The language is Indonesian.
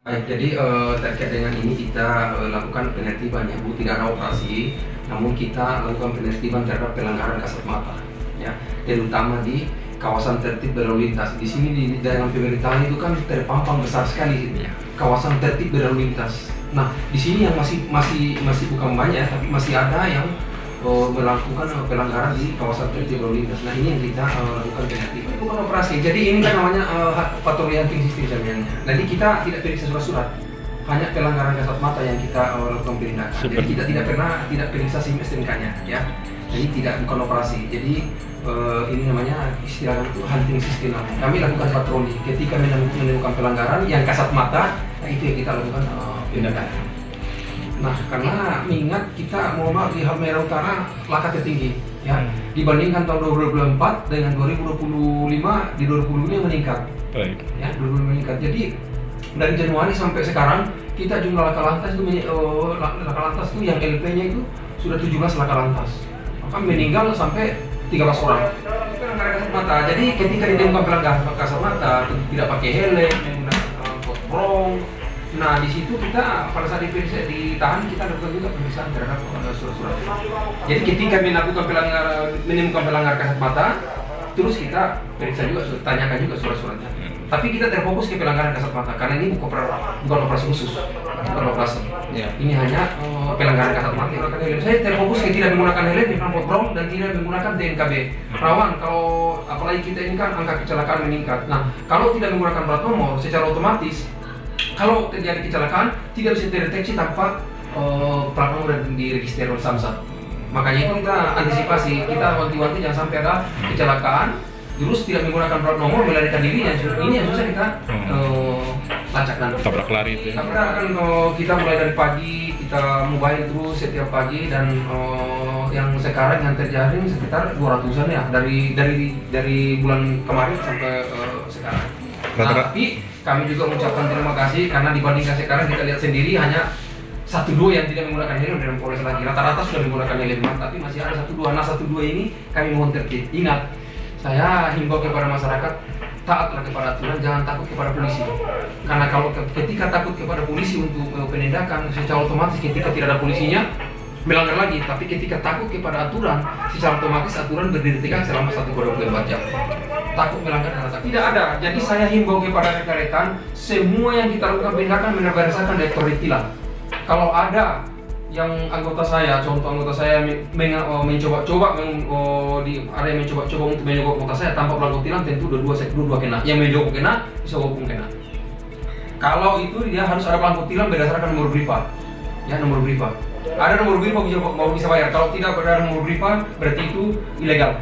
Baik, jadi terkait dengan ini kita lakukan penertiban ya, Bu, tidak ada operasi, namun kita lakukan penertiban terhadap pelanggaran kasat mata, ya, terutama di kawasan tertib berlalu lintas. Di sini di dalam pemerintahan itu kan terpampang besar sekali kawasan tertib berlalu lintas. Nah, di sini yang masih bukan banyak, tapi masih ada yang melakukan pelanggaran di kawasan tertib berlalu lintas. Nah, ini yang kita lakukan penertiban. Itu bukan operasi. Jadi ini kan namanya patroli hunting system sebenarnya. Jadi kita tidak periksa surat-surat, hanya pelanggaran kasat mata yang kita lakukan penindakan. Jadi kita tidak periksa SIM STNK-nya, ya. Jadi bukan operasi. Jadi ini namanya istilahnya itu hunting system. Kami lakukan patroli. Ketika menemukan pelanggaran yang kasat mata, nah itu yang kita lakukan penindakan. Nah, karena mengingat kita di Halmahera Utara laka tertinggi, ya, dibandingkan tahun 2024 dengan 2025 di 2025 meningkat. Baik. Ya, 2025 meningkat. Jadi dari Januari sampai sekarang kita jumlah laka lantas itu yang LP-nya itu sudah 17 laka lantas. Maka meninggal sampai 13 orang. Pelanggaran kasat mata. Jadi ketika ditemukan pelanggaran kasat mata, tidak pakai helm, menggunakan potbrong. Nah, di situ kita pada saat ditahan kita lakukan juga pemeriksaan terhadap surat-surat. Jadi ketika menemukan pelanggar kasat mata, terus kita periksa juga, tanyakan juga surat-suratnya. Tapi kita terfokus ke pelanggaran kasat mata karena ini bukan operasi khusus, bukan operasi. Ya. Ini hanya pelanggaran kasat mata. Saya terfokus ke tidak menggunakan helm, menggunakan potbrong dan tidak menggunakan TNKB. Rawan kalau apalagi kita ini kan angka kecelakaan meningkat. Nah, kalau tidak menggunakan plat nomor, secara otomatis kalau terjadi kecelakaan tidak bisa terdeteksi tanpa plat nomor dan diregister oleh Samsat. Makanya itu kita antisipasi, kita wanti-wanti jangan sampai ada kecelakaan terus tidak menggunakan plat nomor melarikan diri. Ini yang susah kita lacak nanti. Tabrak lari itu. Tabrak kan kita mulai dari pagi kita mobile terus setiap pagi dan yang sekarang yang terjaring sekitar 200-an ya dari bulan kemarin sampai sekarang. Tapi kami juga mengucapkan terima kasih karena dibandingkan sekarang kita lihat sendiri hanya 1-2 yang tidak menggunakan helm dalam Polres lagi. Rata-rata sudah menggunakan helm, tapi masih ada 1-2. Nah, 1-2 ini kami mohon tertib. Ingat, saya himbau kepada masyarakat, taatlah kepada aturan, jangan takut kepada polisi. Karena kalau ketika takut kepada polisi untuk penindakan, secara otomatis ketika tidak ada polisinya melanggar lagi. Tapi ketika takut kepada aturan, secara otomatis aturan berdirikan selama 1/24 jam. Takut melanggar karena tidak ada. Jadi saya himbau kepada rekan-rekan, semua yang kita lakukan penindakan berdasarkan direktorat tilang. Kalau ada yang anggota saya, contoh anggota saya mencoba-coba untuk menyogok motor saya tanpa pelanggar tilang, tentu dua kena. Yang menyogok kena, bisa hukum kena. Kalau itu dia harus ada pelanggar tilang berdasarkan nomor briva. Ya, nomor briva. Ada nomor briva bisa bayar. Kalau tidak ada nomor briva, berarti itu ilegal.